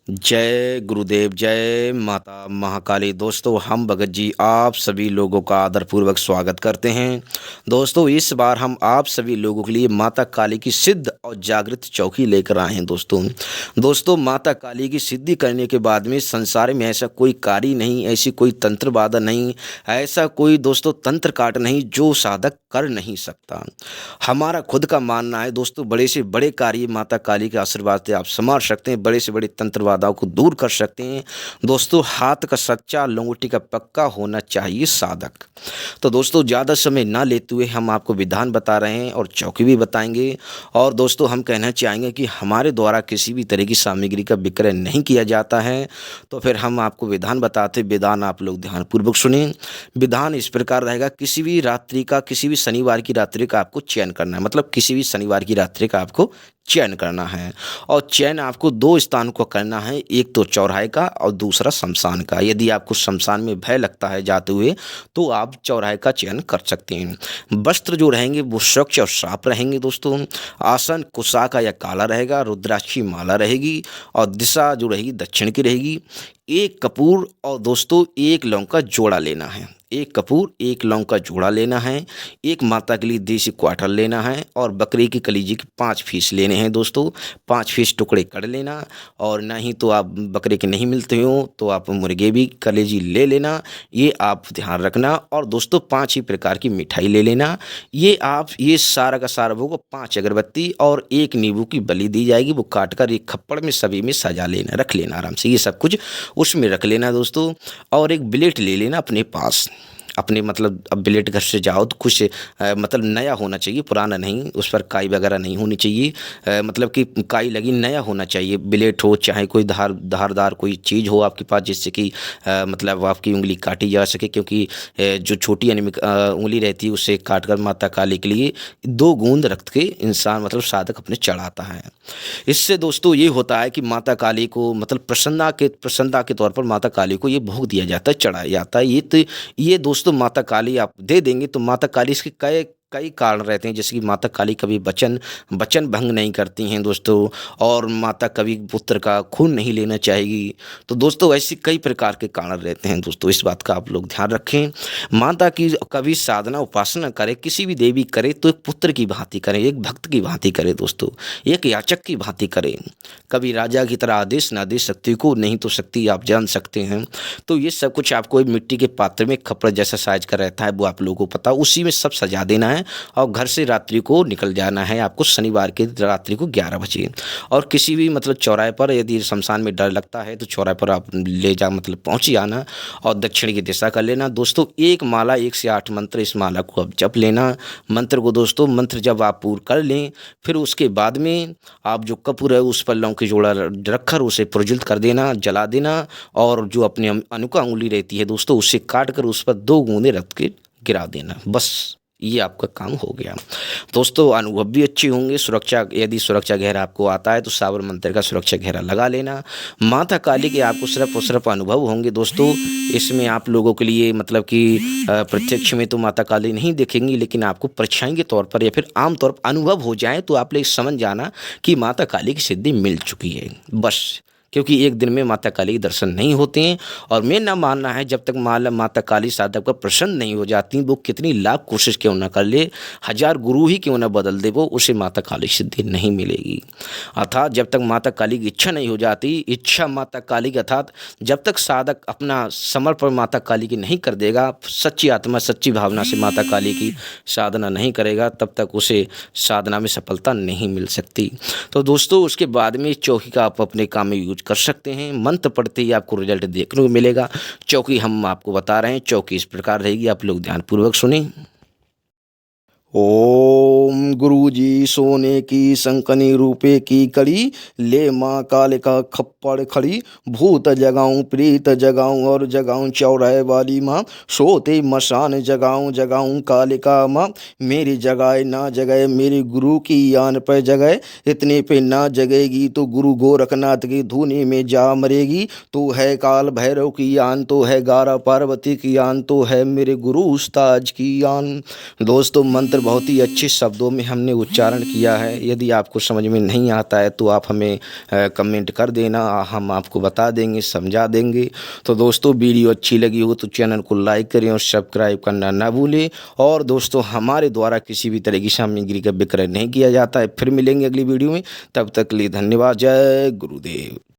जय गुरुदेव, जय माता महाकाली। दोस्तों, हम भगत जी आप सभी लोगों का आदरपूर्वक स्वागत करते हैं। दोस्तों, इस बार हम आप सभी लोगों के लिए माता काली की सिद्ध और जागृत चौकी लेकर आए हैं। दोस्तों, माता काली की सिद्धि करने के बाद में संसार में ऐसा कोई कार्य नहीं, ऐसी कोई तंत्र बाधा नहीं, ऐसा कोई दोस्तों तंत्र काट नहीं जो साधक कर नहीं सकता। हमारा खुद का मानना है दोस्तों, बड़े से बड़े कार्य माता काली के आशीर्वाद से आप संभाल सकते हैं, बड़े से बड़े तंत्र बाधाओं को दूर कर सकते हैं। दोस्तों, हाथ का सच्चा, लंगोटी का पक्का होना चाहिए साधक। तो दोस्तों, ज़्यादा समय ना लेते हुए हम आपको विधान बता रहे हैं और चौकी भी बताएंगे। और दोस्तों, हम कहना चाहेंगे कि हमारे द्वारा किसी भी तरह की सामग्री का विक्रय नहीं किया जाता है। तो फिर हम आपको विधान बताते, विधान आप लोग ध्यानपूर्वक सुनें। विधान इस प्रकार रहेगा, किसी भी रात्रि का, किसी भी शनिवार की रात्रि का आपको चयन करना है। मतलब किसी भी शनिवार की रात्रि का आपको चयन करना है, और चयन आपको दो स्थान को करना है, एक तो चौराहे का और दूसरा शमशान का। यदि आपको शमशान में भय लगता है जाते हुए, तो आप चौराहे का चयन कर सकते हैं। वस्त्र जो रहेंगे वो स्वच्छ और साफ रहेंगे। दोस्तों, आसन कुशा का या काला रहेगा, रुद्राक्षी माला रहेगी, और दिशा जो रहेगी दक्षिण की रहेगी। एक कपूर और दोस्तों एक लौंग का जोड़ा लेना है। एक कपूर, एक लौंग का जोड़ा लेना है। एक माता के लिए देसी क्वार्टर लेना है, और बकरी की कलीजी के 5 पीस लेने हैं। दोस्तों, 5 पीस टुकड़े कर लेना, और नहीं तो आप बकरे के नहीं मिलते हो तो आप मुर्गे भी कलेजी ले लेना, ये आप ध्यान रखना। और दोस्तों, 5 ही प्रकार की मिठाई ले लेना। ये सारा का सारा भोग, 5 अगरबत्ती और 1 नींबू की बलि दी जाएगी। वो काट कर एक खप्पड़ में सभी में सजा लेना, रख लेना आराम से, ये सब कुछ उसमें रख लेना दोस्तों। और एक ब्लेड ले लेना अपने पास, अपने मतलब अब ब्लेड घर से जाओ तो कुछ मतलब नया होना चाहिए, पुराना नहीं, उस पर काई वगैरह नहीं होनी चाहिए। मतलब कि काई लगी नया होना चाहिए ब्लेड हो, चाहे कोई धारदार कोई चीज़ हो आपके पास, जिससे कि मतलब आपकी उंगली काटी जा सके। क्योंकि जो छोटी उंगली रहती है उसे काट कर माता काली के लिए 2 बूंद रक्त के इंसान मतलब साधक अपने चढ़ाता है। इससे दोस्तों ये होता है कि माता काली को मतलब प्रसन्नता के तौर पर माता काली को ये भोग दिया जाता है, चढ़ाया जाता है। ये दोस्तों माता काली आप दे देंगे तो माता काली इसके कई कई कारण रहते हैं, जैसे कि माता काली कभी वचन भंग नहीं करती हैं दोस्तों, और माता कभी पुत्र का खून नहीं लेना चाहेगी। तो दोस्तों, ऐसी कई प्रकार के कारण रहते हैं दोस्तों, इस बात का आप लोग ध्यान रखें। माता की कभी साधना उपासना करे, किसी भी देवी करे तो एक पुत्र की भांति करें, एक भक्त की भांति करे दोस्तों, एक याचक की भांति करें। कभी राजा की तरह आदेश ना दे शक्ति को, नहीं तो शक्ति आप जान सकते हैं। तो ये सब कुछ आपको एक मिट्टी के पात्र में खपड़ा जैसा साइज का रहता है, वो आप लोगों को पता, उसी में सब सजा देना है। और घर से रात्रि को निकल जाना है आपको, शनिवार की रात्रि को 11 बजे। और किसी भी मतलब चौराहे पर, यदि शमशान में डर लगता है तो चौराहे पर आप ले जा मतलब पहुँच जाना, और दक्षिण की दिशा कर लेना। दोस्तों, एक माला 1 से 8 मंत्र, इस माला को अब जप लेना। मंत्र को दोस्तों, मंत्र जब आप पूर्ण कर लें, फिर उसके बाद में आप जो कपूर है उस पर लौंग की जोड़ा रखकर उसे प्रज्वलित कर देना, जला देना। और जो अपनी अनुका उंगली रहती है दोस्तों, उसे काट कर उस पर 2 बूंदे रक्त के गिरा देना। बस ये आपका काम हो गया। दोस्तों, अनुभव भी अच्छे होंगे। यदि सुरक्षा घेरा आपको आता है तो साबर मंत्र का सुरक्षा घेरा लगा लेना। माता काली के आपको सिर्फ और सिर्फ अनुभव होंगे दोस्तों। इसमें आप लोगों के लिए मतलब कि प्रत्यक्ष में तो माता काली नहीं दिखेंगी, लेकिन आपको परछाई के तौर पर या फिर आम तौर पर अनुभव हो जाए तो आप लोग समझ जाना कि माता काली की सिद्धि मिल चुकी है। बस, क्योंकि एक दिन में माता काली के दर्शन नहीं होते हैं। और मेरा मानना है, जब तक माता काली साधक पर प्रसन्न नहीं हो जाती, वो कितनी लाख कोशिश क्यों ना कर ले, 1000 गुरु ही क्यों ना बदल दे, वो उसे माता काली सिद्धि नहीं मिलेगी। अर्थात जब तक माता काली की इच्छा नहीं हो जाती, इच्छा माता काली की, अर्थात जब तक साधक अपना समर्पण माता काली की नहीं कर देगा, सच्ची आत्मा सच्ची भावना से माता काली की साधना नहीं करेगा, तब तक उसे साधना में सफलता नहीं मिल सकती। तो दोस्तों, उसके बाद में चौकी का आप अपने काम में यूज कर सकते हैं। मंत्र पढ़ते ही आपको रिजल्ट देखने को मिलेगा। चौकी हम आपको बता रहे हैं, चौकी इस प्रकार रहेगी, आप लोग ध्यानपूर्वक सुने। ओम गुरुजी सोने की संकनी रुपए की कड़ी, ले माँ कालिका खप्पड़ खड़ी, भूत जगाऊं प्रीत जगाऊं और जगाऊं चौराहे वाली माँ, सोते मशान जगाऊं जगाऊं कालिका माँ, मेरी जगाए ना जगाए मेरे गुरु की यान पर जगाए, इतने पे ना जगेगी तो गुरु गोरखनाथ की धुनी में जा मरेगी। तो है काल भैरव की यान, तो है गारा पार्वती की यान, तो है मेरे गुरु उस्ताज की यान। दोस्तों, मंत्र बहुत ही अच्छे शब्दों में हमने उच्चारण किया है। यदि आपको समझ में नहीं आता है तो आप हमें कमेंट कर देना, हम आपको बता देंगे, समझा देंगे। तो दोस्तों वीडियो अच्छी लगी हो तो चैनल को लाइक करें और सब्सक्राइब करना ना भूलें। और दोस्तों हमारे द्वारा किसी भी तरह की सामग्री का विक्रय नहीं किया जाता है। फिर मिलेंगे अगली वीडियो में, तब तक के लिए धन्यवाद। जय गुरुदेव।